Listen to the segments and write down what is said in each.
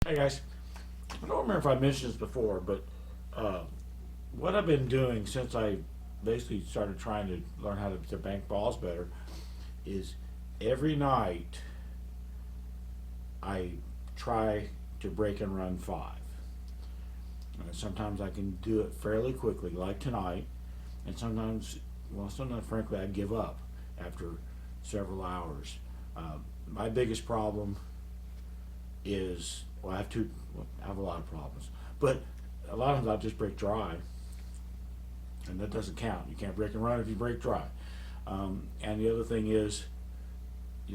Hey guys, I don't remember if I mentioned this before, but uh, what I've been doing since I basically started trying to learn how to bank balls better is every night I try to break and run five. Sometimes I can do it fairly quickly, like tonight, and sometimes frankly, I give up after several hours. My biggest problem is, well, I have a lot of problems, but a lot of times I'll just break dry, and that doesn't count. You can't break and run if you break dry. And the other thing is,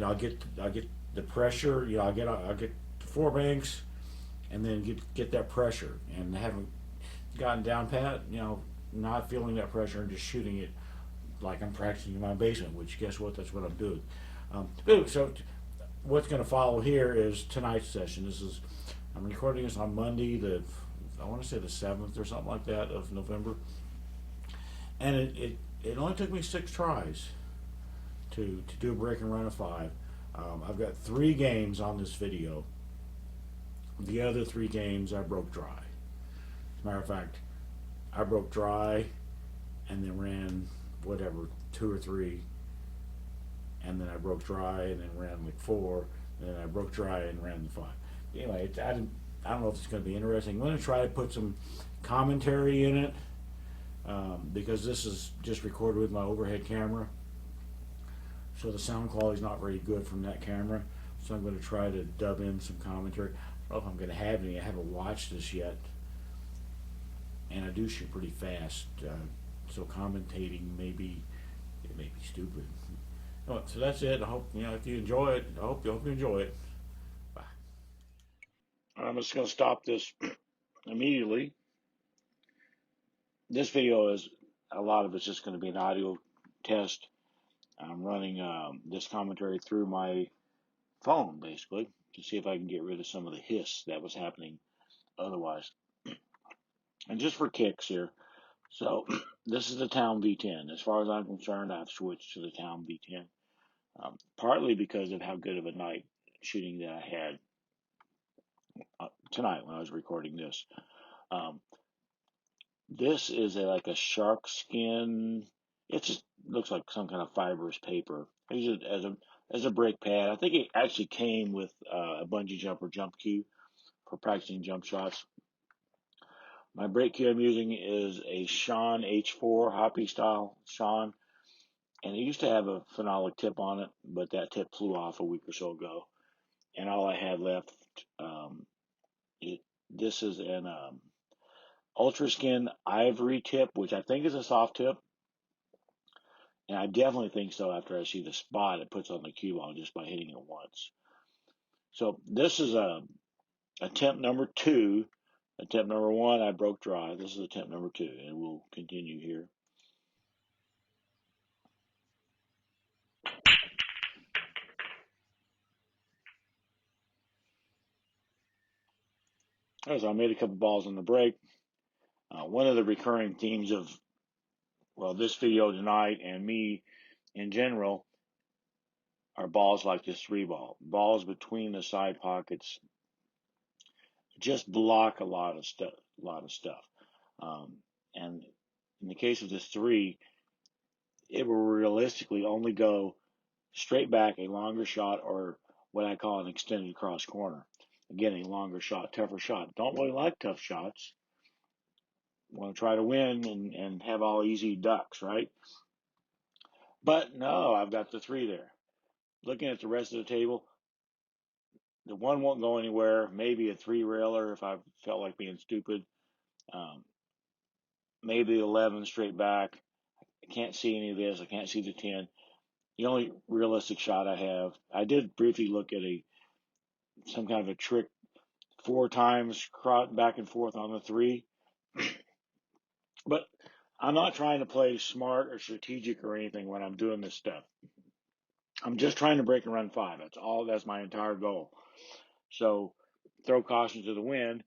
I get the pressure. I get four banks, and then get that pressure, and haven't gotten down pat. Not feeling that pressure and just shooting it like I'm practicing in my basement. Which guess what? That's what I'm doing. So what's going to follow here is tonight's session. I'm recording this on Monday, I want to say the 7th or something like that of November, and it only took me 6 tries to do a break and run of five. I've got 3 games on this video. The other 3 games I broke dry. As a matter of fact, I broke dry and then ran whatever 2 or 3, and then I broke dry and then ran like 4, and then I broke dry and ran the 5. Anyway, I don't know if it's going to be interesting. I'm going to try to put some commentary in it because this is just recorded with my overhead camera, so the sound quality is not very good from that camera. So I'm going to try to dub in some commentary. I don't know if I'm going to have any. I haven't watched this yet, and I do shoot pretty fast, so commentating it may be stupid. So that's it. I hope if you enjoy it. I hope you enjoy it. Bye. I'm just going to stop this immediately. This video is a lot of it's just going to be an audio test. I'm running this commentary through my phone basically to see if I can get rid of some of the hiss that was happening otherwise. And just for kicks here, so this is the Town V10. As far as I'm concerned, I've switched to the Town V10, partly because of how good of a night shooting that I had tonight when I was recording this. Um, this is like a shark skin. It just looks like some kind of fibrous paper. I use it as a brake pad. I think it actually came with a bungee jumper jump cue for practicing jump shots. My brake cue I'm using is a Sean H4 Hoppy style Sean, and it used to have a phenolic tip on it, but that tip flew off a week or so ago, and all I had left. Um, it This is an Ultra Skin Ivory tip, which I think is a soft tip, and I definitely think so after I see the spot it puts on the cue ball just by hitting it once. So this is attempt number 2. Attempt number 1, I broke dry. This is attempt number 2, and we'll continue here. So I made a couple balls on the break. One of the recurring themes of, well, this video tonight and me in general are balls like this 3-ball. Balls between the side pockets just block a lot of stuff. A lot of stuff. And in the case of this 3, it will realistically only go straight back a longer shot, or what I call an extended cross corner. Again, a longer shot, tougher shot. Don't really like tough shots. Want to try to win and have all easy ducks, right? But no, I've got the 3 there. Looking at the rest of the table, the 1 won't go anywhere. Maybe a 3-railer if I felt like being stupid. Um, Maybe 11 straight back. I can't see any of this. I can't see the 10. The only realistic shot I have, I did briefly look at some kind of a trick 4 times back and forth on the 3. But I'm not trying to play smart or strategic or anything when I'm doing this stuff. I'm just trying to break and run 5. That's my entire goal. So throw caution to the wind,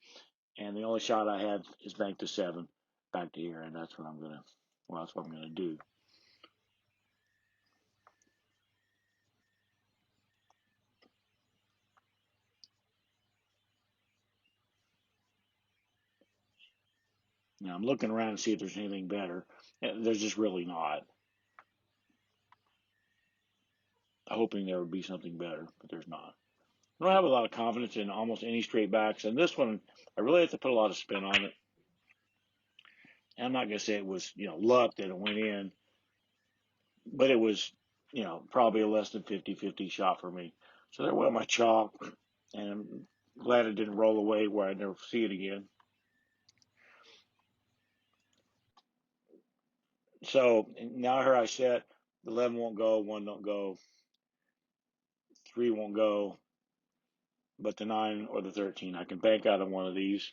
and the only shot I have is bank to 7, back to here, and that's what I'm gonna do. Now I'm looking around to see if there's anything better. There's just really not. Hoping there would be something better, but there's not. I don't have a lot of confidence in almost any straight backs, and this one I really have to put a lot of spin on it. And I'm not going to say it was luck that it went in, but it was probably a less than 50-50 shot for me. So there went my chalk, and I'm glad it didn't roll away where I'd never see it again. So now here I set 11 won't go, 1 don't go, 3 won't go, but the 9 or the 13 I can bank out of one of these.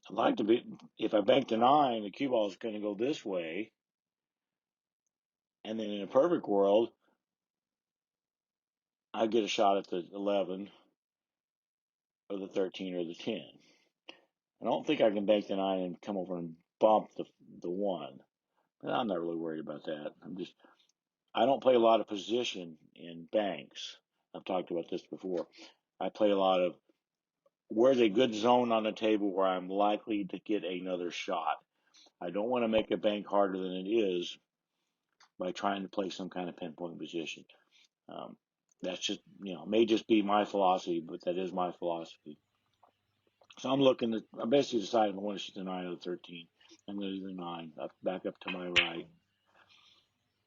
I'd like to be, if I bank the 9, the cue ball is going to go this way, and then in a perfect world, I get a shot at the 11 or the 13 or the 10. I don't think I can bank the 9 and come over and bump the 1. But I'm not really worried about that. I don't play a lot of position in banks. I've talked about this before. I play a lot of where's a good zone on the table where I'm likely to get another shot. I don't want to make a bank harder than it is by trying to play some kind of pinpoint position. Um, that's just, may just be my philosophy, but that is my philosophy. So I'm basically deciding if I want to shoot the 9 or the 13. I'm going to do the 9, back up to my right,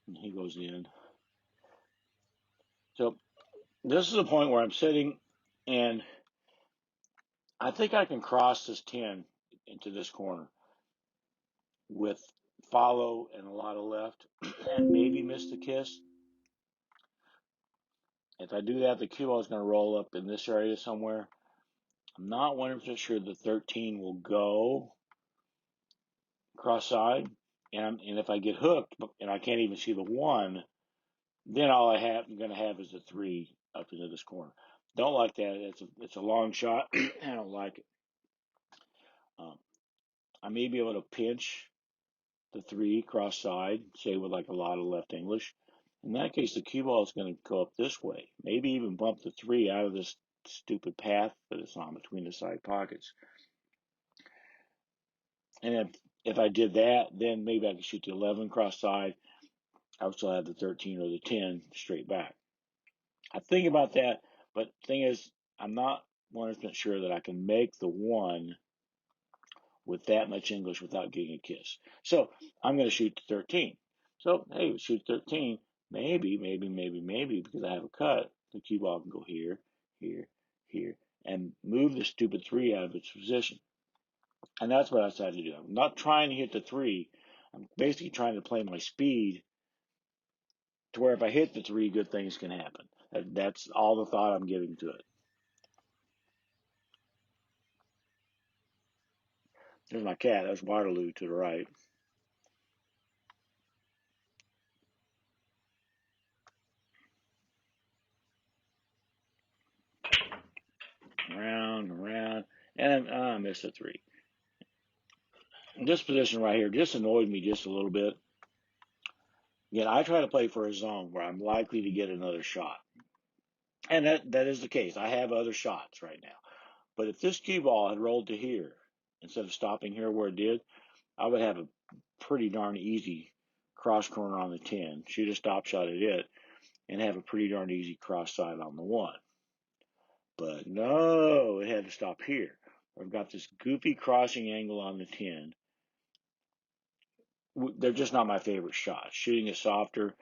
and he goes in. So this is a point where I'm sitting, and I think I can cross this 10 into this corner with follow and a lot of left, and maybe miss the kiss. If I do that, the cue ball is going to roll up in this area somewhere. I'm not 100% sure the 13 will go cross side, and if I get hooked and I can't even see the 1, then all I'm going to have is a 3 up into this corner. Don't like that. It's a long shot. I don't like it. Um, I may be able to pinch the 3 cross side, say with like a lot of left English. In that case, the cue ball is going to go up this way. Maybe even bump the 3 out of this stupid path that it's on between the side pockets. And if I did that, then maybe I could shoot the 11 cross side. I would still have the 13 or the 10 straight back. I think about that, but the thing is, I'm not 100% sure that I can make the 1 with that much English without getting a kiss. So I'm going to shoot the 13. So, hey, shoot 13. Maybe, because I have a cut, the cue ball can go here, here, here, and move the stupid 3 out of its position. And that's what I decided to do. I'm not trying to hit the 3. I'm basically trying to play my speed to where if I hit the 3, good things can happen. That's all the thought I'm giving to it. There's my cat. That's Waterloo to the right. Around, and I missed a 3. This position right here just annoyed me just a little bit. Again, I try to play for a zone where I'm likely to get another shot. And that is the case. I have other shots right now. But if this cue ball had rolled to here instead of stopping here where it did, I would have a pretty darn easy cross corner on the 10, shoot a stop shot at it, and have a pretty darn easy cross side on the 1. But no, it had to stop here. I've got this goofy crossing angle on the 10. They're just not my favorite shots. Shooting it softer,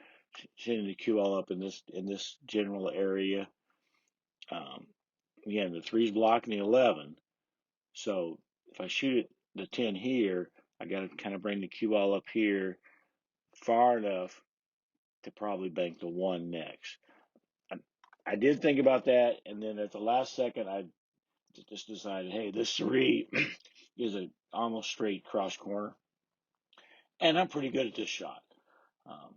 shooting the QL up in this general area. Um, Again, the 3's blocking the 11. So if I shoot it the 10 here, I got to kind of bring the QL up here far enough to probably bank the 1 next. I did think about that, and then at the last second, I just decided, hey, this 3 is a almost straight cross corner, and I'm pretty good at this shot. Um,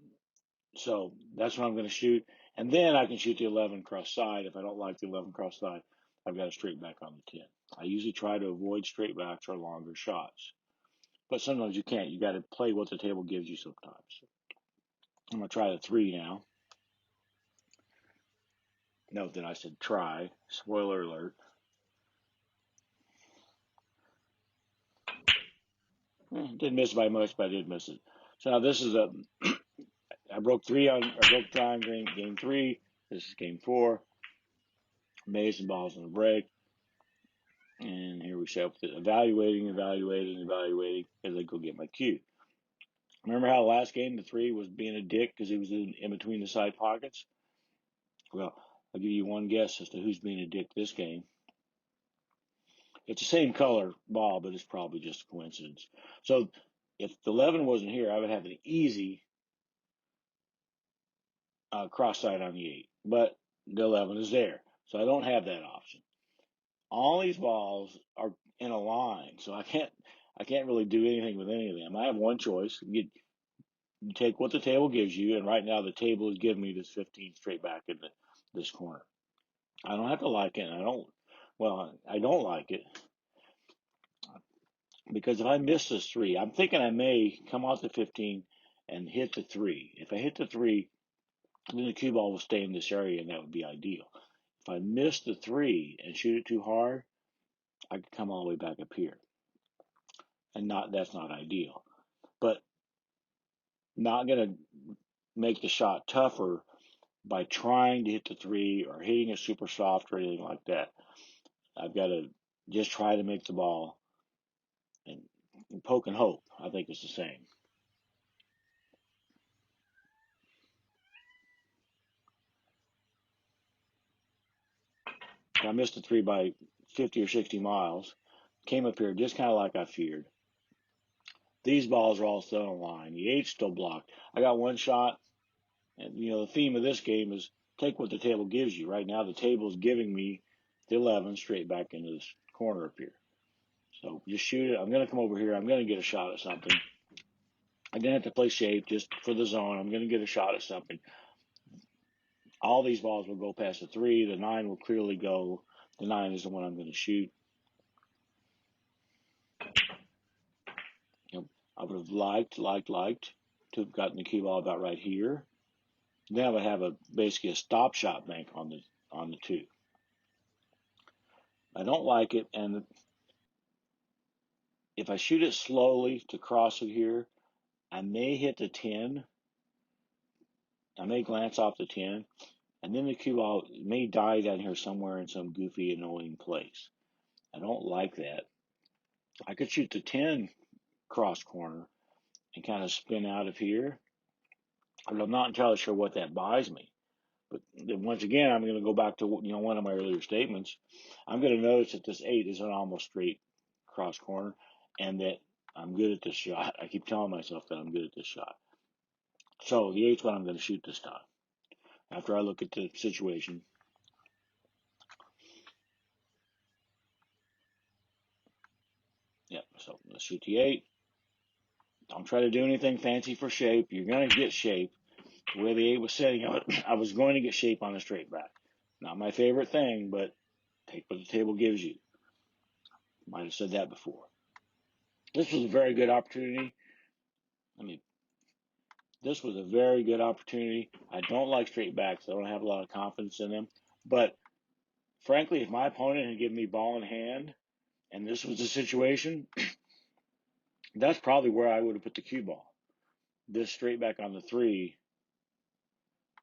So that's what I'm going to shoot. And then I can shoot the 11 cross side. If I don't like the 11 cross side, I've got a straight back on the 10. I usually try to avoid straight backs or longer shots. But sometimes you can't. You got to play what the table gives you sometimes. I'm going to try the 3 now. Note that I said try. Spoiler alert. didn't miss by much, but I did miss it. So now this is I broke dry on game 3. This is game 4. Made some balls on the break. And here we sit with it, evaluating as I go get my cue. Remember how last game the 3 was being a dick because he was in between the side pockets? Well, I'll give you one guess as to who's being a dick this game. It's the same color ball, but it's probably just a coincidence. So if the 11 wasn't here, I would have an easy cross side on the 8. But the 11 is there. So I don't have that option. All these balls are in a line, so I can't really do anything with any of them. I have one choice. You take what the table gives you, and right now the table is giving me this 15 straight back in this corner. I don't have to like it, and I don't like it because if I miss this 3, I'm thinking I may come out to 15 and hit the 3. If I hit the 3, then the cue ball will stay in this area, and that would be ideal. If I miss the 3 and shoot it too hard, I could come all the way back up here, and that's not ideal. But not going to make the shot tougher by trying to hit the 3 or hitting it super soft or anything like that. I've got to just try to make the ball and poke and hope. I think it's the same. I missed the 3 by 50 or 60 miles. Came up here just kind of like I feared. These balls are all still in line. The 8's still blocked. I got one shot, and the theme of this game is take what the table gives you. Right now, the table is giving me the 11 straight back into this corner up here. So just shoot it. I'm going to come over here. I'm going to get a shot at something. I'm going to have to play shape just for the zone. I'm going to get a shot at something. All these balls will go past the 3. The 9 will clearly go. The 9 is the one I'm going to shoot. I would have liked to have gotten the cue ball about right here. Then I would have basically a stop shot bank on the 2. I don't like it, and if I shoot it slowly to cross it here, I may hit the 10. I may glance off the 10, and then the cue ball may die down here somewhere in some goofy, annoying place. I don't like that. I could shoot the 10 cross corner and kind of spin out of here, but I'm not entirely sure what that buys me. But then once again, I'm going to go back to one of my earlier statements. I'm going to notice that this 8 is an almost straight cross corner, and that I'm good at this shot. I keep telling myself that I'm good at this shot. So the 8's what I'm going to shoot this time. After I look at the situation. Yep, so let's shoot the 8. Don't try to do anything fancy for shape. You're going to get shape. The way the 8 was setting, I was going to get shape on a straight back. Not my favorite thing, but take what the table gives you. Might have said that before. This was a very good opportunity. This was a very good opportunity. I don't like straight backs. I don't have a lot of confidence in them. But frankly, if my opponent had given me ball in hand and this was the situation, that's probably where I would have put the cue ball. This straight back on the 3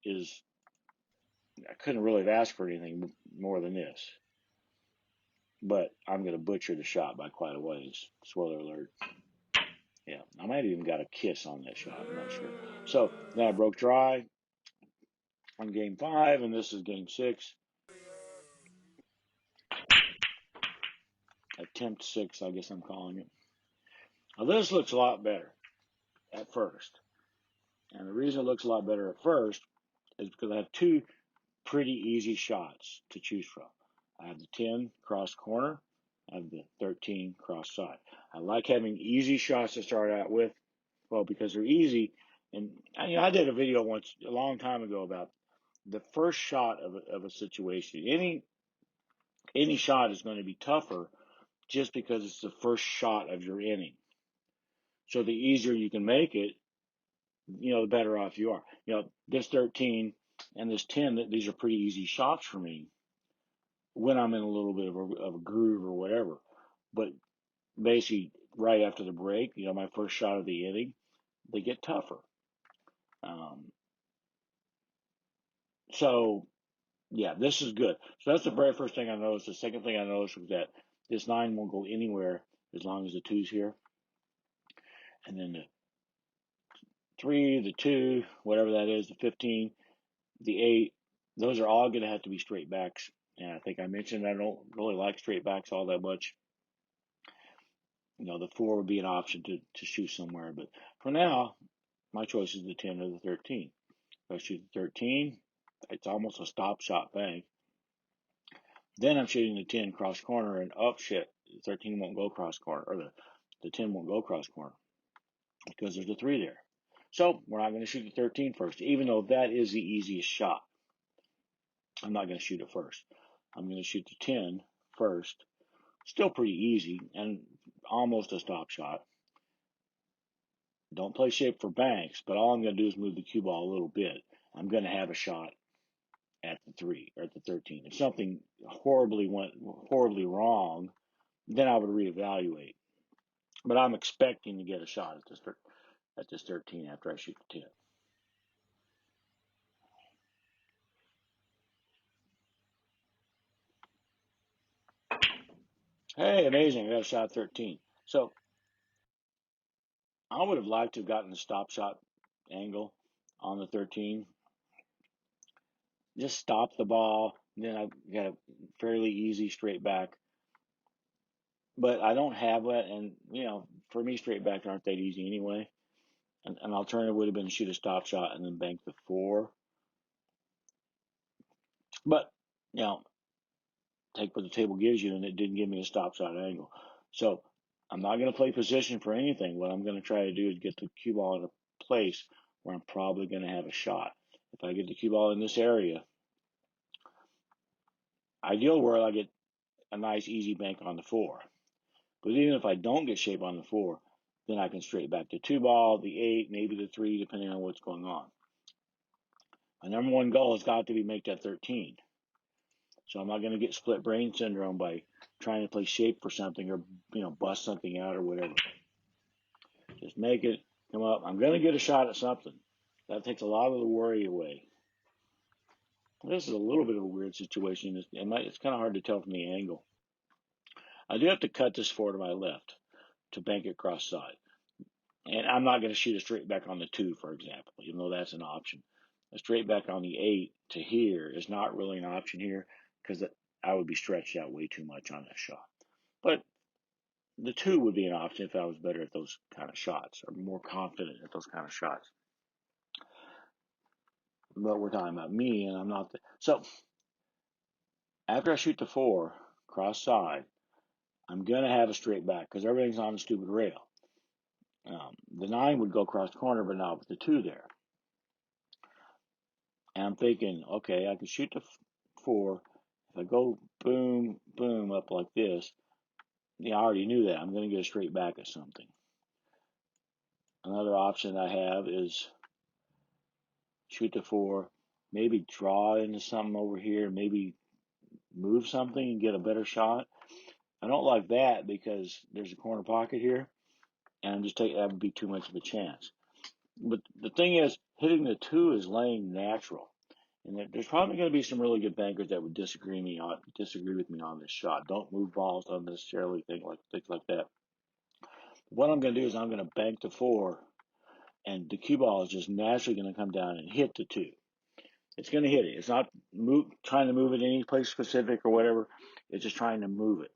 is, I couldn't really have asked for anything more than this. But I'm going to butcher the shot by quite a ways. Spoiler alert. Yeah, I might have even got a kiss on that shot. I'm not sure. So then I broke dry on game 5, and this is game 6. Attempt 6, I guess I'm calling it. Now this looks a lot better at first. And the reason it looks a lot better at first is because I have 2 pretty easy shots to choose from. I have the 10 cross corner. I have the 13 cross side. I like having easy shots to start out with. Well, because they're easy. And I did a video once a long time ago about the first shot of a situation. Any shot is going to be tougher just because it's the first shot of your inning. So the easier you can make it, the better off you are. This 13 and this 10, these are pretty easy shots for me when I'm in a little bit of a groove or whatever. But basically, right after the break, my first shot of the inning, they get tougher. Um, so yeah, this is good. So that's the very first thing I noticed. The second thing I noticed was that this 9 won't go anywhere as long as the 2's here. And then the 3, the 2, whatever that is, the 15, the 8, those are all going to have to be straight backs. And I think I mentioned I don't really like straight backs all that much. The 4 would be an option to shoot somewhere. But for now, my choice is the 10 or the 13. If I shoot the 13, it's almost a stop shot bank. Then I'm shooting the 10 cross corner, and oh shit, the 13 won't go cross corner, or the 10 won't go cross corner because there's a 3 there. So we're not going to shoot the 13 first, even though that is the easiest shot. I'm not going to shoot it first. I'm going to shoot the 10 first. Still pretty easy and almost a stop shot. Don't play shape for banks, but all I'm going to do is move the cue ball a little bit. I'm going to have a shot at the 3 or at the 13. If something went horribly wrong, then I would reevaluate. But I'm expecting to get a shot at this 13 after I shoot the 10. Hey, amazing! I got a shot at 13. So I would have liked to have gotten the stop shot angle on the 13. Just stop the ball. Then I got a fairly easy straight back. But I don't have that, and for me, straight backs aren't that easy anyway. An alternative would have been to shoot a stop shot and then bank the 4. But take what the table gives you, and it didn't give me a stop shot angle. So I'm not going to play position for anything. What I'm going to try to do is get the cue ball in a place where I'm probably going to have a shot. If I get the cue ball in this area, ideal world, I get a nice easy bank on the 4. But even if I don't get shape on the 4, then I can straight back the 2 ball, the 8, maybe the 3, depending on what's going on. My number one goal has got to be make that 13. So I'm not going to get split brain syndrome by trying to play shape for something or bust something out or whatever. Just make it come up. I'm going to get a shot at something. That takes a lot of the worry away. This is a little bit of a weird situation. It's kind of hard to tell from the angle. I do have to cut this 4 to my left to bank it cross side. And I'm not going to shoot a straight back on the 2, for example, even though that's an option. A straight back on the 8 to here is not really an option here because I would be stretched out way too much on that shot. But the 2 would be an option if I was better at those kind of shots or more confident at those kind of shots. But we're talking about me, and I'm not. So after I shoot the 4 cross side, I'm going to have a straight back because everything's on a stupid rail. The 9 would go cross corner, but not with the 2 there. And I'm thinking, okay, I can shoot the 4. If I go boom, boom up like this, I already knew that. I'm going to get a straight back at something. Another option I have is shoot the 4, maybe draw into something over here, maybe move something and get a better shot. I don't like that because there's a corner pocket here, and I'm just taking that would be too much of a chance. But the thing is, hitting the 2 is laying natural. And there's probably going to be some really good bankers that would disagree with me on this shot. Don't move balls unnecessarily, things like that. What I'm going to do is I'm going to bank the 4, and the cue ball is just naturally going to come down and hit the 2. It's going to hit it. It's not trying to move it any place specific or whatever. It's just trying to move it.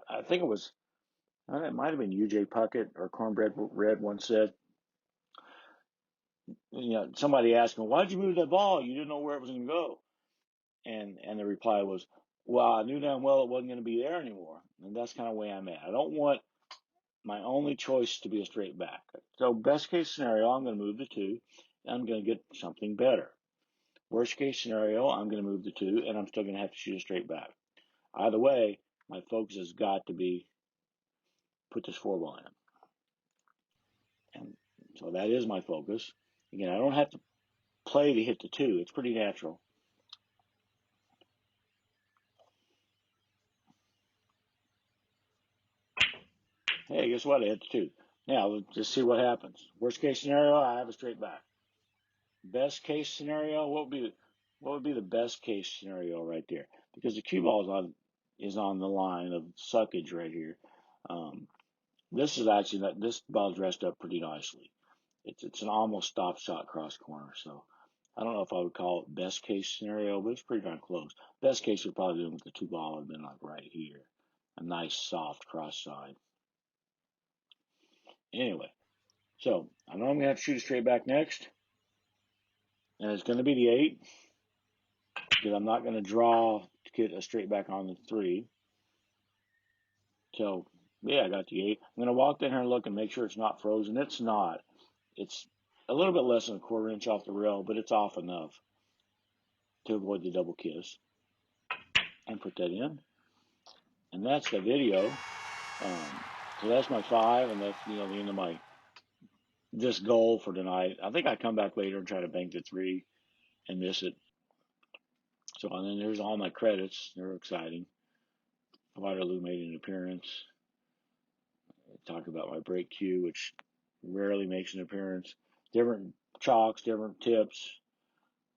I think it might have been UJ Puckett or Cornbread Red once said, somebody asked him, why'd you move that ball? You didn't know where it was going to go. And the reply was, well, I knew damn well it wasn't going to be there anymore. And that's kind of where I'm at. I don't want my only choice to be a straight back. So best case scenario, I'm going to move the 2, and I'm going to get something better. Worst case scenario, I'm going to move the 2, and I'm still going to have to shoot a straight back. Either way, my focus has got to be put this 4 ball in. And so that is my focus. Again, I don't have to play to hit the 2. It's pretty natural. Hey, guess what? I hit the tooth. Now, let's just see what happens. Worst case scenario, I have a straight back. Best case scenario, what would be the best case scenario right there? Because the cue ball is on the line of suckage right here. Um, this is actually that this ball's dressed up pretty nicely. It's an almost stop shot cross corner. So I don't know if I would call it best case scenario, but it's pretty darn close. Best case would probably been with the two ball have been like right here, a nice soft cross side. Anyway, so I know I'm gonna have to shoot a straight back next, and it's gonna be the 8 because I'm not gonna draw to get a straight back on the 3. So yeah, I got the 8. I'm gonna walk down here and look and make sure it's not frozen. It's not. It's a little bit less than a quarter inch off the rail, but it's off enough to avoid the double kiss. And put that in. And that's the video. So that's my 5, and that's the end of my this goal for tonight. I think I come back later and try to bank the 3 and miss it. So and then there's all my credits. They're exciting. Waterloo made an appearance. Talk about my break cue, which rarely makes an appearance. Different chalks, different tips,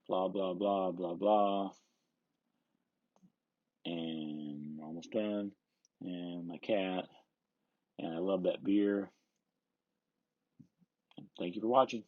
blah blah blah blah blah. And almost done. And my cat. And I love that beer. Thank you for watching.